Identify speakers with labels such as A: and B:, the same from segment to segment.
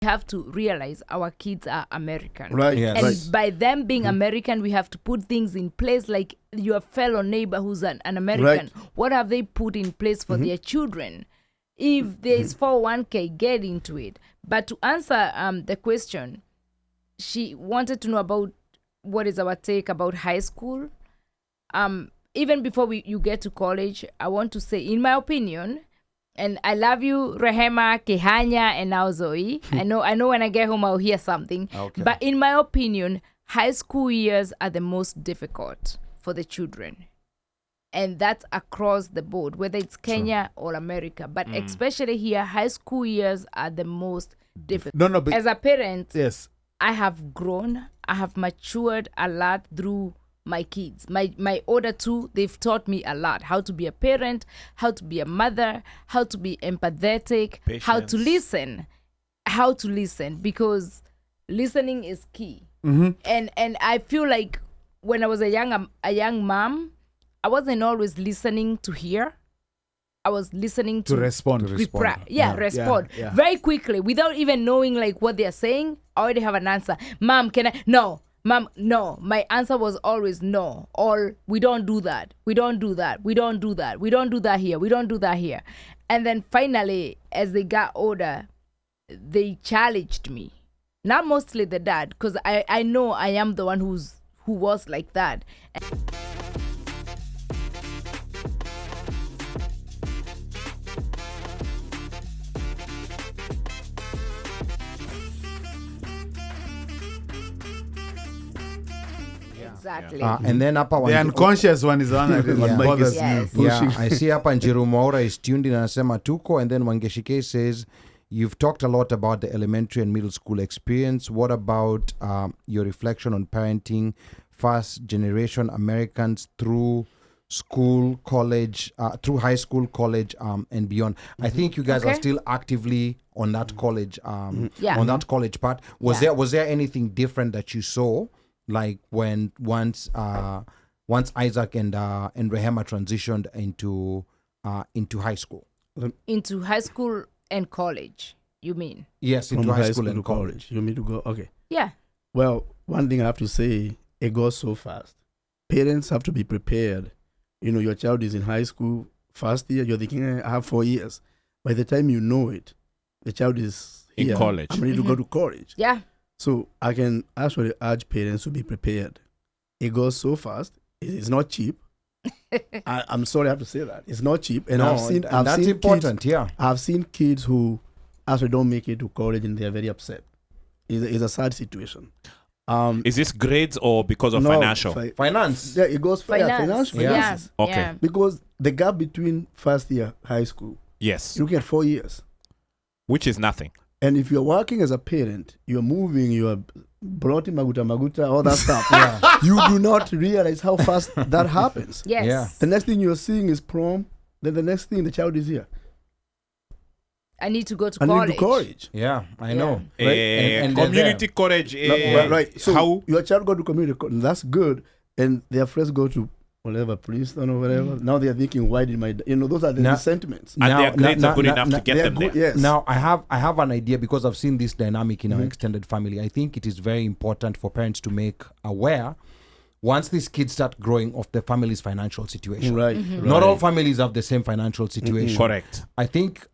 A: have to realize our kids are American.
B: Right.
C: Yes.
A: And
B: Right.
A: by them being American, we have to put things in place like your fellow neighbor who's an American.
B: Right.
A: What have they put in place for their children? If there's 401k, get into it. But to answer the question, she wanted to know about what is our take about high school. Even before you get to college, I want to say, in my opinion, and I love you, Rehema, Kihanya, and now Zoe. I know when I get home, I'll hear something.
C: Okay.
A: But in my opinion, high school years are the most difficult for the children. And that's across the board, whether it's Kenya or America. But especially here, high school years are the most difficult.
B: No, but
A: As a parent,
B: yes.
A: I have grown. I have matured a lot through my kids. My older two, they've taught me a lot. How to be a parent, how to be a mother, how to be empathetic, how to listen. Because listening is key. And I feel like when I was a young mom, I wasn't always listening to hear. I was listening to
B: respond.
A: respond
B: Yeah.
A: very quickly without even knowing like what they're saying. I already have an answer. Mom, can I? No. Mom, no. My answer was always no. Or we don't do that. We don't do that. We don't do that. We don't do that here. We don't do that here. And then finally, as they got older, they challenged me. Not mostly the dad, because I know I am the one who was like that. Exactly.
C: And then hapa
B: The unconscious one is the one that bothers
A: Yes.
B: me.
C: yeah, I see hapa Njiru Maura is tuned in anasema tuko, and then Wangeshike says you've talked a lot about the elementary and middle school experience. What about your reflection on parenting first generation Americans through school, college, through high school, college, and beyond? I think you guys are still actively on that college, on that college part. Was there anything different that you saw, like when once Isaac and Rehema transitioned into high school?
A: Into high school and college, you mean?
C: Yes, into
B: From
C: high school and
B: to college. You mean to go? Okay.
A: Yeah.
B: Well, one thing I have to say, it goes so fast. Parents have to be prepared. You know, your child is in high school, first year, you're thinking, I have 4 years. By the time you know it, the child is
D: In
B: here.
D: college.
B: I'm ready to go to college.
A: Yeah.
B: So I can actually urge parents to be prepared. It goes so fast. It's not cheap. I'm sorry I have to say that. It's not cheap. And I've seen
C: that's important,
B: I've seen kids who actually don't make it to college and they're very upset. It's a sad situation.
D: Is this grades or because of financial?
C: Finance.
B: Yeah, it goes
A: Finance.
B: finances.
D: Okay.
A: Yeah.
B: Because the gap between first year high school,
D: Yes.
B: you get 4 years.
D: Which is nothing.
B: And if you're working as a parent, you're moving, you're blotting maguta, all that stuff. You do not realize how fast that happens.
A: Yes.
C: Yeah.
B: The next thing you're seeing is prom. Then the next thing, the child is here.
A: I need to go to
B: I
A: college.
B: need to college.
C: Yeah, I know.
B: Right?
C: And they're
D: Community college.
B: Right. So
D: how?
B: your child go to community college. That's good. And their friends go to whatever, Princeton or whatever. Now they're thinking, why did my... those are the sentiments.
D: And their grades are good enough to get them there.
B: Yes.
C: Now, I have an idea because I've seen this dynamic in our extended family. I think it is very important for parents to make aware once these kids start growing of the family's financial situation.
B: Right.
C: Not all families have the same financial situation.
D: Correct.
C: I think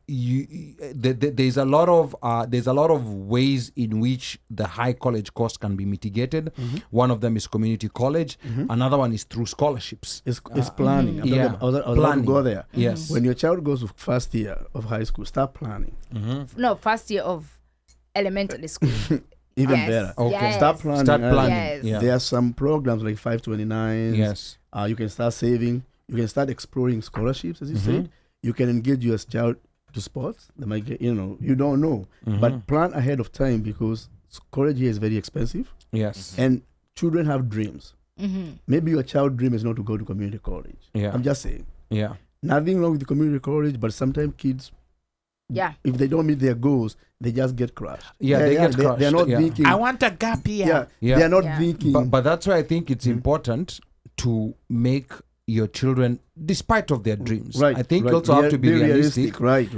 C: there's a lot of ways in which the high college cost can be mitigated. One of them is community college. Another one is through scholarships.
B: It's planning. I was about to go there.
C: Yes.
B: When your child goes to first year of high school, start planning.
A: No, first year of elementary school.
B: Even
A: Yes.
B: better.
C: Okay.
A: Yes.
B: Start planning.
C: Start
B: early.
C: planning.
A: Yes.
C: Yeah.
B: There are some programs like 529.
C: Yes.
B: You can start saving. You can start exploring scholarships, as you said. You can engage your child to sports. They might get, you don't know. But plan ahead of time because college here is very expensive.
C: Yes.
B: And children have dreams. Maybe your child's dream is not to go to community college.
C: Yeah.
B: I'm just saying.
C: Yeah.
B: Nothing wrong with the community college, but sometimes kids, if they don't meet their goals, they just get crushed.
C: Yeah, they get crushed.
B: They're not thinking.
D: I want a gap year.
B: They're not
A: Yeah.
B: thinking.
C: But that's why I think it's important to make your children despite of their dreams.
B: Right.
C: I think you also have to be realistic.
B: Right.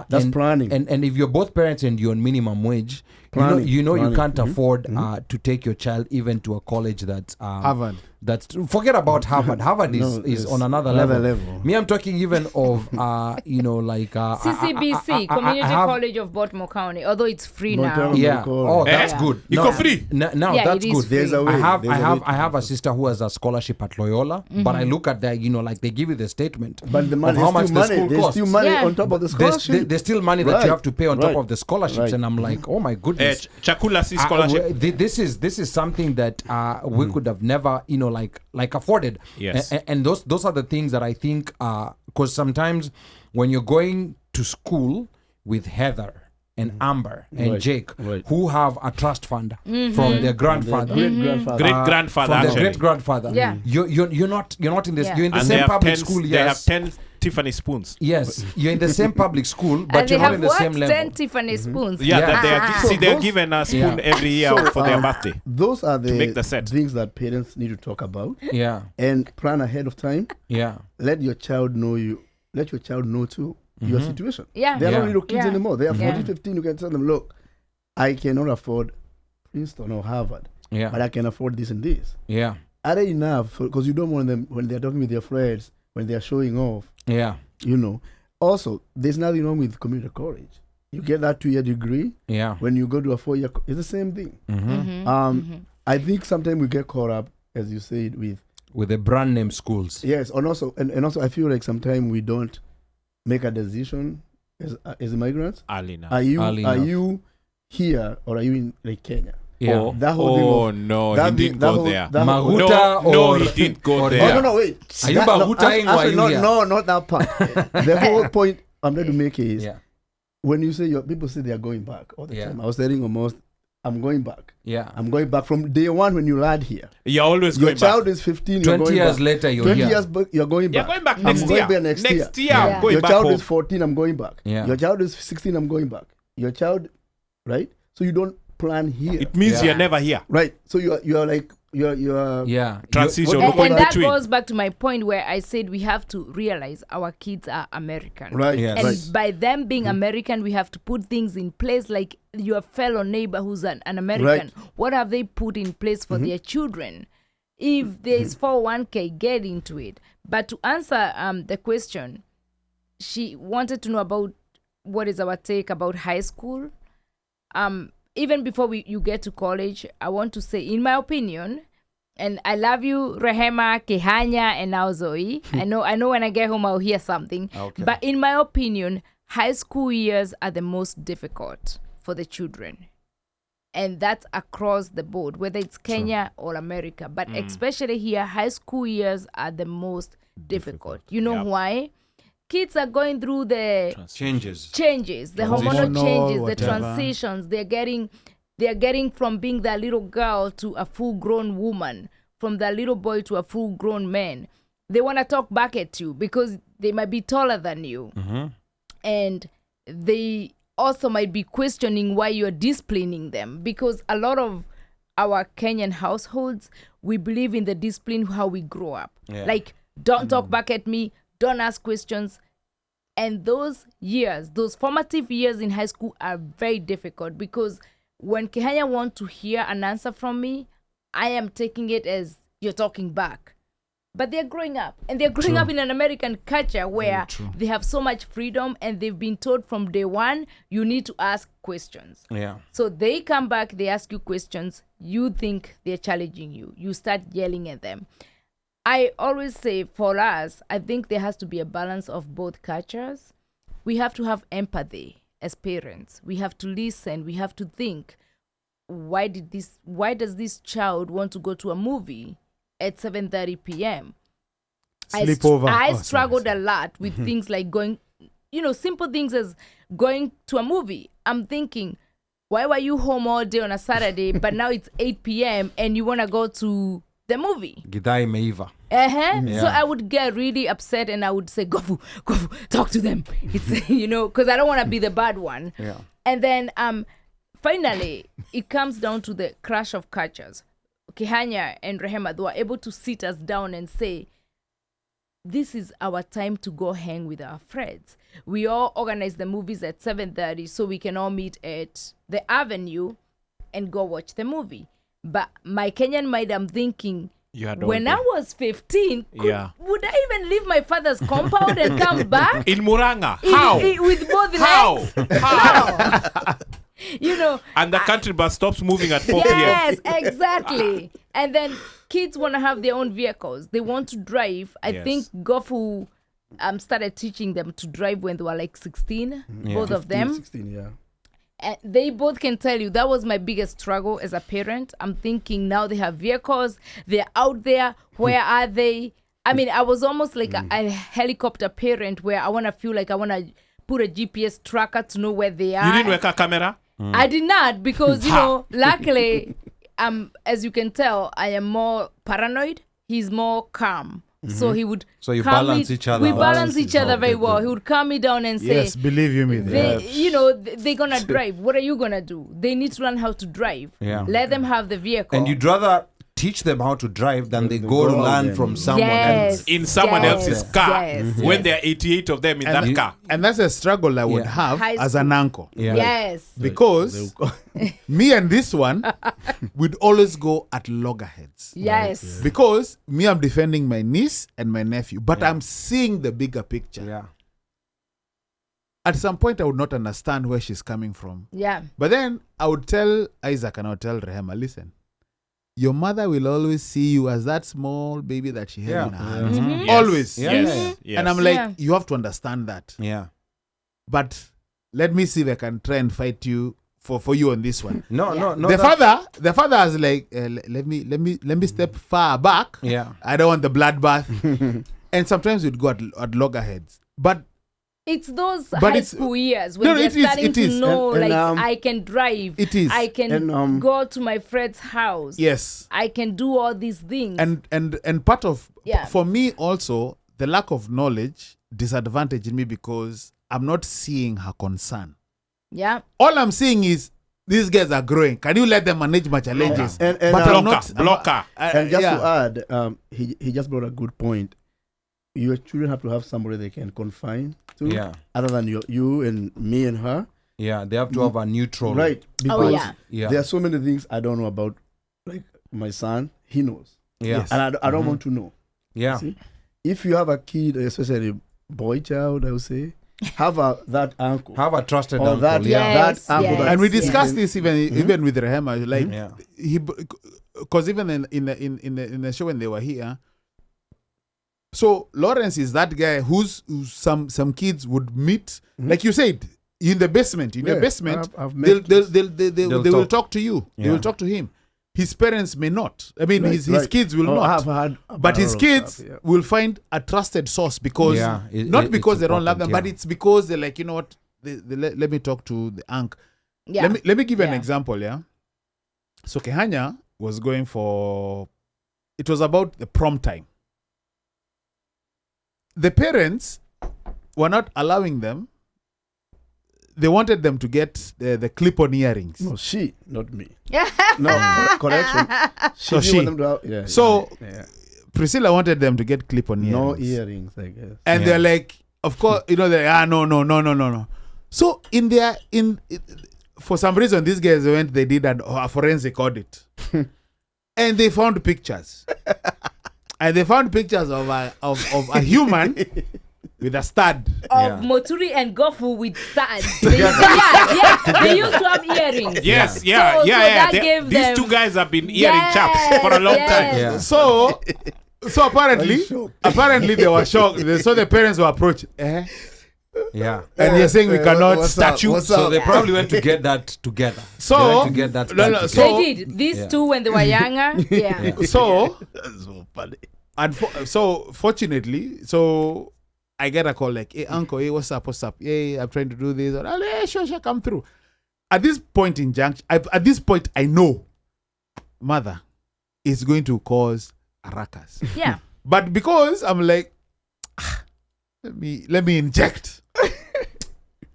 B: That's planning.
C: And if you're both parents and you're on minimum wage,
B: Planning.
C: you can't afford to take your child even to a college that's
E: Harvard.
C: That's forget about Harvard. Harvard is
B: it's
C: on another level. Me, I'm talking even of
A: CCBC, Community College of Baltimore County, although it's free now.
C: Yeah. Oh, that's good.
D: It's free.
C: Now
A: Yeah,
C: that's
A: it is
C: good.
A: free.
B: There's a way.
C: I have a sister who has a scholarship at Loyola, but I look at that, like they give you the statement
B: But the money,
C: of how much the school
B: there's
C: costs.
B: still money
A: Yeah.
B: on top of the scholarship.
C: There's still money that you have to pay on top
B: Right.
C: of the scholarships,
B: Right.
C: and I'm like, oh my goodness.
D: Chakula C scholarship.
C: This is something that we could have never like afforded.
D: Yes.
C: And those are the things that I think because sometimes when you're going to school with Heather and Amber and
B: Right.
C: Jake,
B: Right.
C: who have a trust fund from their grandfather,
B: Great-grandfather.
D: Great grandfather,
C: from their
D: actually.
C: great grandfather.
A: Yeah.
C: You're not in this.
A: Yeah.
C: You're in the
D: And
C: same public school.
D: They
C: Yes.
D: have 10 Tiffany spoons.
C: Yes, you're in the same public school, but
A: And
C: you're
A: they
C: not
A: have
C: in the
A: what?
C: same
A: 10
C: level.
A: Tiffany spoons.
D: Yeah,
C: Yeah.
D: that they are, see, they're
B: those-
D: given a spoon
C: Yeah.
D: every year
B: So,
D: for their birthday.
B: Those are
D: make the
B: the
D: set.
B: things that parents need to talk about
C: Yeah,
B: and plan ahead of time.
C: yeah,
B: Let your child know too your situation.
A: Yeah.
B: They're
C: Yeah.
B: not little kids
A: Yeah.
B: anymore. They are 14,
A: Yeah.
B: 15. You can tell them, look, I cannot afford Princeton or Harvard, but
C: yeah,
B: I can afford this and this.
C: yeah,
B: Are they enough? Because you don't want them when they're talking with their friends, when they're showing off,
C: yeah,
B: Also, there's nothing wrong with community college. You get that 2-year degree.
C: yeah.
B: When you go to a 4-year, it's the same thing. I think sometimes we get caught up, as you said,
C: With the brand name schools.
B: yes, and also I feel like sometimes we don't make a decision as immigrants.
D: Early now.
B: Are
C: Early enough.
B: you here or are you in like Kenya?
C: Yeah.
D: Oh,
B: That whole thing
D: oh
B: of-
D: no,
B: that
D: he
B: thing-
D: didn't
B: that
D: go
B: whole-
D: there.
B: that whole-
C: Mahuta
D: No,
C: or
D: he didn't go
C: or-
D: there.
B: Oh, no, wait.
C: Are you Bahutang or are you here?
B: No, not that part. The whole point I'm trying to make is
C: Yeah,
B: when you say people say they are going back all the
C: Yeah.
B: time. I was telling almost, I'm going back.
C: yeah.
B: I'm going back from day one when you land here.
D: You're always
B: Your
D: going
B: child
D: back.
B: is 15.
C: 20
B: you're going
C: years
B: back.
C: later, you're
B: 20
C: here.
B: years you're going
D: You're
B: back.
D: going back
B: I'm
D: next
B: going
D: year.
B: back next year.
D: Next year,
A: Yeah.
D: I'm going
B: Your
D: back
B: child
D: home.
B: is 14. I'm going back.
C: Yeah.
B: Your child is 16. I'm going back. Your child, right? So you don't plan here,
D: It means
C: Yeah.
D: you're never here.
B: right? So you're like you're
C: Yeah.
D: Transition.
B: What-
A: And,
B: what-
A: and
B: in
A: that
D: between.
A: goes back to my point where I said we have to realize our kids are American.
B: right.
C: Yes.
A: And
B: Right.
A: by them being American, we have to put things in place like your fellow neighbor who's an American.
B: Right.
A: What have they put in place for their children? If there is 401k, get into it. But to answer the question, she wanted to know about what is our take about high school. Even before you get to college, I want to say, in my opinion, and I love you, Rehema, Kihanya, and now Zoe. I know when I get home I'll hear something.
C: Okay.
A: But in my opinion, high school years are the most difficult for the children. And that's across the board, whether it's Kenya or America. But especially here, high school years are the most difficult. You know
D: Yep.
A: why? Kids are going through the
C: Changes.
A: the hormonal
E: Hormonal,
A: changes, the
E: whatever.
A: transitions. They're getting from being that little girl to a full-grown woman, from that little boy to a full-grown man. They want to talk back at you because they might be taller than you, and they also might be questioning why you're disciplining them, because a lot of our Kenyan households, we believe in the discipline how we grow up.
C: Yeah.
A: Like, don't talk back at me, don't ask questions. And those years, those formative years in high school are very difficult because when Kihanya wants to hear an answer from me, I am taking it as you're talking back. But they're growing up, and they're growing up in an American culture where they have so much freedom, and they've been told from day one, you need to ask questions.
C: Yeah.
A: So they come back, they ask you questions, you think they're challenging you. You start yelling at them. I always say, for us, I think there has to be a balance of both cultures. We have to have empathy as parents. We have to listen. We have to think, why does this child want to go to a movie at 7:30 p.m.?
E: Sleepover.
A: I
E: Oh, sorry,
A: struggled a lot with things like going, simple things as going to a movie. I'm thinking, why were you home all day on a Saturday, but now it's 8 p.m. and you want to go to the movie?
C: Gidai Meiva.
A: So I would get really upset and I would say, go, talk to them. It's, because I don't want to be the bad one.
C: Yeah.
A: And then finally, it comes down to the clash of cultures. Kihanya and Rehema, they were able to sit us down and say, this is our time to go hang with our friends. We all organize the movies at 7:30 so we can all meet at the Avenue and go watch the movie. But my Kenyan mind, I'm thinking, when I was 15, would I even leave my father's compound and come back?
D: In Muranga. How?
A: With both
D: How?
A: legs?
D: How?
A: You know.
D: And the country bus stops moving at 4
A: Yes,
D: p.m.
A: exactly. And then kids want to have their own vehicles. They want to drive. I think Gofu started teaching them to drive when they were like 16, both of them.
B: 16, yeah.
A: And they both can tell you that was my biggest struggle as a parent. I'm thinking now they have vehicles. They're out there. Where are they? I mean, I was almost like a helicopter parent where I want to feel like I want to put a GPS tracker to know where they are.
D: You didn't work a camera?
A: I did not because, you know, luckily, as you can tell, I am more paranoid. He's more calm. So he would.
C: So you
A: calm
C: balance
A: me,
C: each other.
A: We balance each other very well. He would calm me down and say,
E: Yes, believe you me.
A: you know, they're gonna drive. What are you gonna do? They need to learn how to drive.
C: Yeah.
A: Let them have the vehicle.
C: And you'd rather teach them how to drive than they go to learn from someone else.
D: In someone else's car.
A: Yes,
D: When
A: yes.
D: there are 88 of them in that car.
E: And that's a struggle I would
C: Yeah.
E: have
A: High
E: as
A: school.
E: an uncle.
C: Yeah.
A: Yes.
E: Because me and this one would always go at loggerheads.
A: Yes.
E: Because me, I'm defending my niece and my nephew, but I'm seeing the bigger picture.
C: Yeah.
E: At some point, I would not understand where she's coming from.
A: Yeah.
E: But then I would tell Isaac and I would tell Rehema, listen, your mother will always see you as that small baby that she held in her hands.
A: Mhm.
D: Yes.
E: Always.
C: Yeah.
D: Yes.
C: Yeah.
D: Yes.
E: And I'm like,
A: Yeah.
E: you have to understand that.
C: Yeah.
E: But let me see if I can try and fight you for you on this one.
C: No,
A: Yeah.
C: no.
E: the father is like, let me step far back.
C: Yeah.
E: I don't want the bloodbath. And sometimes we'd go at loggerheads. But
A: It's those
E: But
A: high
E: it's-
A: school years when
E: No,
A: they're
E: it is,
A: starting
E: it
A: to
E: is.
A: know,
B: And,
A: I can drive.
E: it is.
A: I can
B: And,
A: go to my friend's house.
E: Yes.
A: I can do all these things.
E: And part of
A: Yeah.
E: for me also, the lack of knowledge disadvantaged me because I'm not seeing her concern.
A: yeah.
E: All I'm seeing is these guys are growing. Can you let them manage my challenges?
B: And
E: But I'm
D: blocker.
B: And just
E: yeah.
B: to add, he just brought a good point. Your children have to have somebody they can confine to,
C: Yeah.
B: other than you and me and her.
C: Yeah. They have to have a neutral.
B: Right.
A: Oh,
B: Because
A: yeah.
C: Yeah.
B: there are so many things I don't know about, like my son. He knows.
C: Yeah.
E: Yes.
B: And I don't want to know.
C: Yeah.
B: See? If you have a kid, especially a boy child, I would say, have that uncle.
C: Have a trusted
B: Or
C: uncle.
B: that,
C: Yeah.
A: Yes,
B: that uncle.
A: yes.
B: that
E: And we
A: Yes.
E: discussed this even with Rehema, like
C: Yeah.
E: he, because even in the show when they were here, so Lawrence is that guy who's some kids would meet, like you said, in the basement. In the
B: Yeah,
E: basement,
B: I've met
E: they
C: They'll
E: will
C: talk.
E: talk to you. They
C: Yeah.
E: will talk to him. His parents may not. I mean,
B: Right,
E: his
B: right.
E: kids will
B: Oh,
E: not.
B: I've heard about
E: But his
B: all of
E: kids
B: stuff, yeah.
E: will find a trusted source because
C: Yeah,
E: not because
C: it's
E: they don't love them,
C: important,
E: but it's because they're like, you know what? Let me talk to the uncle.
A: Yeah.
E: Let me give you an
A: Yeah.
E: example. Yeah. So Kihanya was going for. It was about the prom time. The parents were not allowing them. They wanted them to get the clip-on earrings.
B: No, she, not me. No, correction.
E: So
B: didn't
E: she.
B: want them to have- yeah,
E: So
B: yeah.
E: Priscilla wanted them to get clip-on earrings.
B: No earrings, I guess.
E: And
C: Yeah.
E: they're like, of course, you know, no. So for some reason, these guys went, they did a forensic audit. And they found pictures. And they found pictures of a human with a stud.
A: Of Moturi and Gofu with studs. They used to have earrings.
D: Yes,
A: So
D: yeah.
A: that gave
D: These
A: them-
D: two guys have been earring
A: Yes,
D: chaps for a long
A: yes.
D: time.
C: Yeah.
E: So apparently they were shocked. So the parents were approached.
C: Yeah.
E: And they're saying we cannot
B: what's up?
E: statue.
B: What's
C: So
B: up?
C: they probably went to get that together.
E: So-
C: they went to get that.
E: No, no,
C: together.
E: so-
A: They did. These
C: Yeah.
A: two when they were younger. Yeah.
E: So
B: That's so funny.
E: and so fortunately, so I get a call like, hey uncle, hey, what's up? Hey, I'm trying to do this. Or, hey, sure, come through. At this point in junction, at this point, I know mother is going to cause a ruckus.
A: Yeah.
E: But because I'm like, let me inject.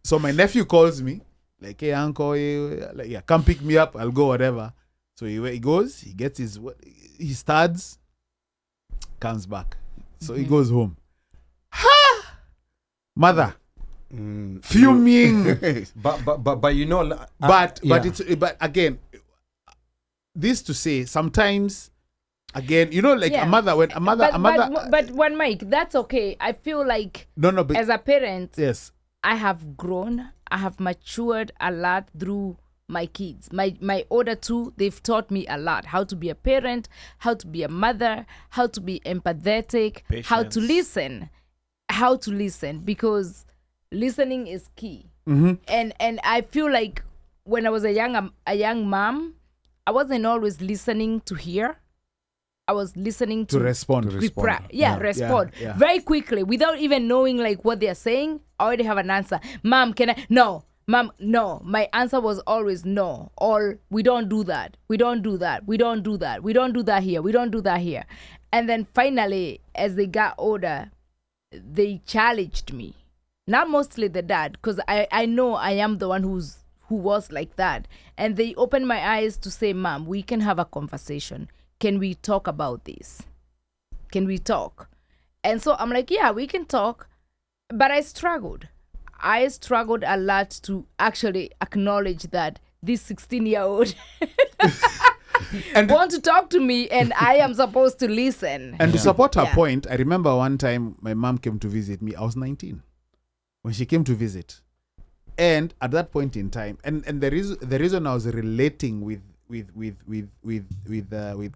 E: So my nephew calls me, like, hey uncle, hey, like, yeah, come pick me up. I'll go whatever. So he goes, he gets he studs, comes back. So he goes home. Mother,
B: Mm,
E: fuming.
C: But you know,
E: but
C: yeah.
E: but again, this to say sometimes, again, you know, like
A: Yeah.
E: a mother when a mother
A: but one mic, that's okay. I feel like
E: no but
A: as a parent,
E: yes.
A: I have grown, I have matured a lot through my kids. My older two, they've taught me a lot. How to be a parent, how to be a mother, how to be empathetic, how to
D: Patience.
A: listen, because listening is key.
E: Mm-hmm.
A: And I feel like when I was a young mom, I wasn't always listening to hear. I was listening
E: To
A: to
E: respond.
A: respond
E: yeah.
A: very quickly without even knowing like what they're saying. I already have an answer. Mom, can I? No. Mom, no. My answer was always no. Or we don't do that. We don't do that. We don't do that. We don't do that here. We don't do that here. And then finally, as they got older, they challenged me. Not mostly the dad, because I know I am the one who was like that. And they opened my eyes to say, Mom, we can have a conversation. Can we talk about this? Can we talk? And so I'm like, yeah, we can talk. But I struggled a lot to actually acknowledge that this 16-year-old
E: And
A: want to talk to me and I am supposed to listen.
E: And to support her
A: Yeah.
E: point, I remember one time my mom came to visit me. I was 19 when she came to visit, and at that point in time, and the reason I was relating with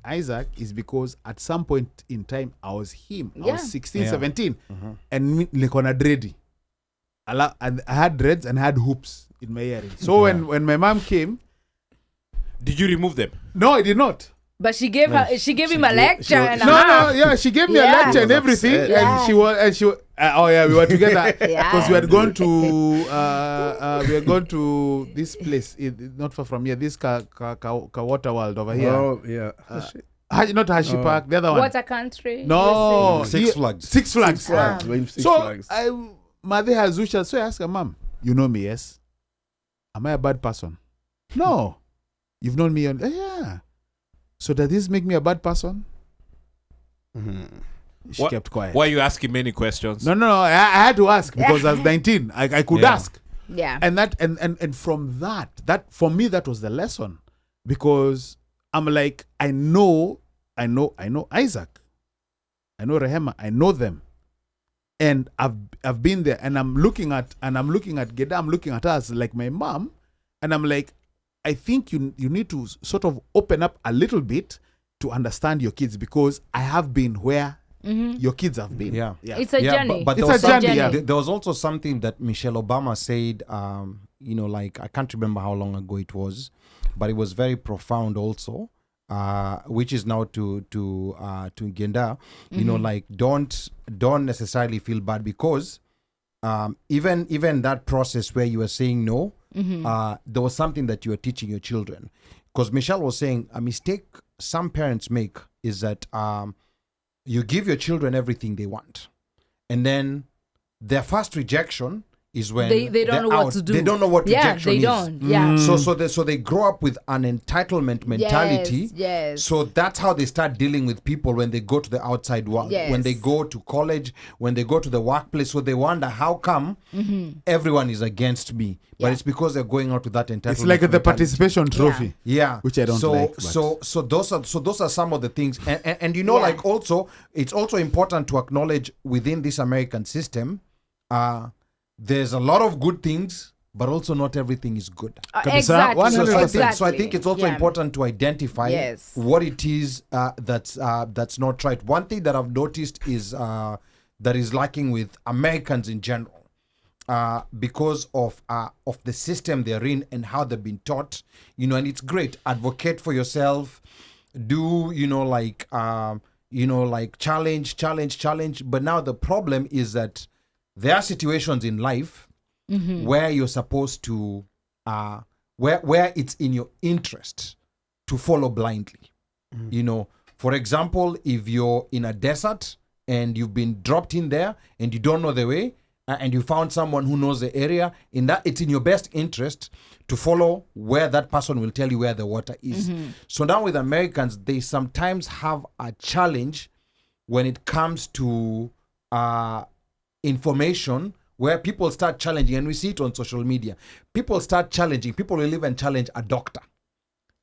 E: Isaac is because at some point in time I was him. I
A: Yeah.
E: was 16,
C: Yeah.
E: 17, and niko na dready. And I had dreads and I had hoops in my earring. So when my mom came,
D: Did you remove them?
E: no, I did not.
A: But she gave him a lecture and a
E: No,
A: half.
E: yeah, she gave me a
A: Yeah.
E: lecture and everything,
A: Yeah.
E: and she was, oh yeah, we were together because
A: Yeah.
E: we had gone to this place, not far from here, this Ka Water World over here.
B: Oh, yeah.
E: Not Hashi Park, the other one.
A: What a country.
E: No,
C: Six
E: here-
C: Flags.
E: Six Flags.
B: Flags, waving Six
E: So
B: Flags.
E: Mother has Zusha, so I asked her, Mom, you know me, yes? Am I a bad person? No. You've known me, yeah. So does this make me a bad person? She
D: What-
E: kept quiet.
D: Why are you asking many questions?
E: No, I had to ask because I was 19. I could
C: Yeah.
E: ask.
A: Yeah.
E: And that and from that for me that was the lesson, because I'm like, I know Isaac, I know Rehema, I know them, and I've been there, and I'm looking at Geda, I'm looking at us like my mom, and I'm like, I think you need to sort of open up a little bit to understand your kids, because I have been where your kids have been.
C: Yeah.
A: It's a journey.
C: But
E: It's
C: there was
E: a journey,
C: something-
E: yeah.
C: There was also something that Michelle Obama said, like, I can't remember how long ago it was, but it was very profound also, which is now to Nginda, like, don't necessarily feel bad, because even that process where you were saying no, there was something that you were teaching your children. Because Michelle was saying a mistake some parents make is that you give your children everything they want, and then their first rejection is when
A: They don't know
C: they're
A: what
C: out.
A: to do.
C: They don't know what
A: Yeah,
C: rejection
A: they
C: is.
A: don't. Yeah.
C: So they grow up with an entitlement mentality.
A: Yes.
C: So that's how they start dealing with people when they go to the outside world,
A: Yes.
C: when they go to college, when they go to the workplace. So they wonder, how come everyone is against me? But
A: Yeah.
C: it's because they're going out with that entitlement.
E: It's like the
C: mentality.
E: participation trophy.
C: Yeah,
E: Which I don't
C: so,
E: like, but-
C: So those are some of the things, and
A: Yeah.
C: like also it's also important to acknowledge within this American system, there's a lot of good things, but also not everything is good.
A: Exactly.
E: 100%.
C: So I think it's also
A: Yeah.
C: important to identify
A: Yes.
C: what it is that's not right. One thing that I've noticed is that is lacking with Americans in general, because of the system they're in and how they've been taught. And it's great. Advocate for yourself. Do challenge. But now the problem is that there are situations in life where you're supposed to where it's in your interest to follow blindly. For example, if you're in a desert and you've been dropped in there and you don't know the way, and you found someone who knows the area, it's in your best interest to follow where that person will tell you where the water is. So now with Americans, they sometimes have a challenge when it comes to information where people start challenging, and we see it on social media. People start challenging. People will even challenge a doctor.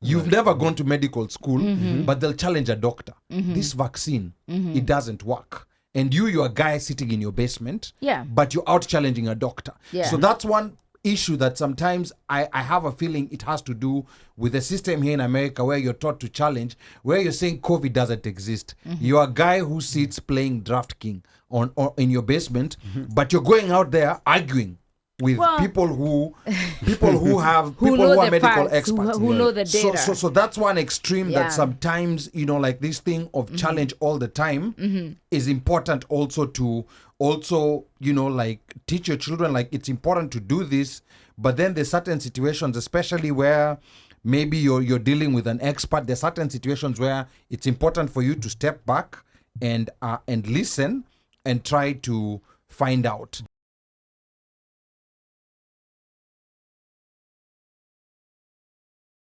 C: You've never gone to medical school, but they'll challenge a doctor. This vaccine, it doesn't work. And you're a guy sitting in your basement, but you're out challenging a doctor.
A: Yeah.
C: So that's one issue that sometimes I have a feeling it has to do with the system here in America, where you're taught to challenge, where you're saying COVID doesn't exist. You're a guy who sits playing Draft King on in your basement, but you're going out there arguing with people who have people who are medical experts
A: who know the data.
C: So that's one extreme that sometimes, like this thing of challenge all the time is important also to like teach your children, like it's important to do this, but then there's certain situations, especially where maybe you're dealing with an expert. There's certain situations where it's important for you to step back and listen and try to find out.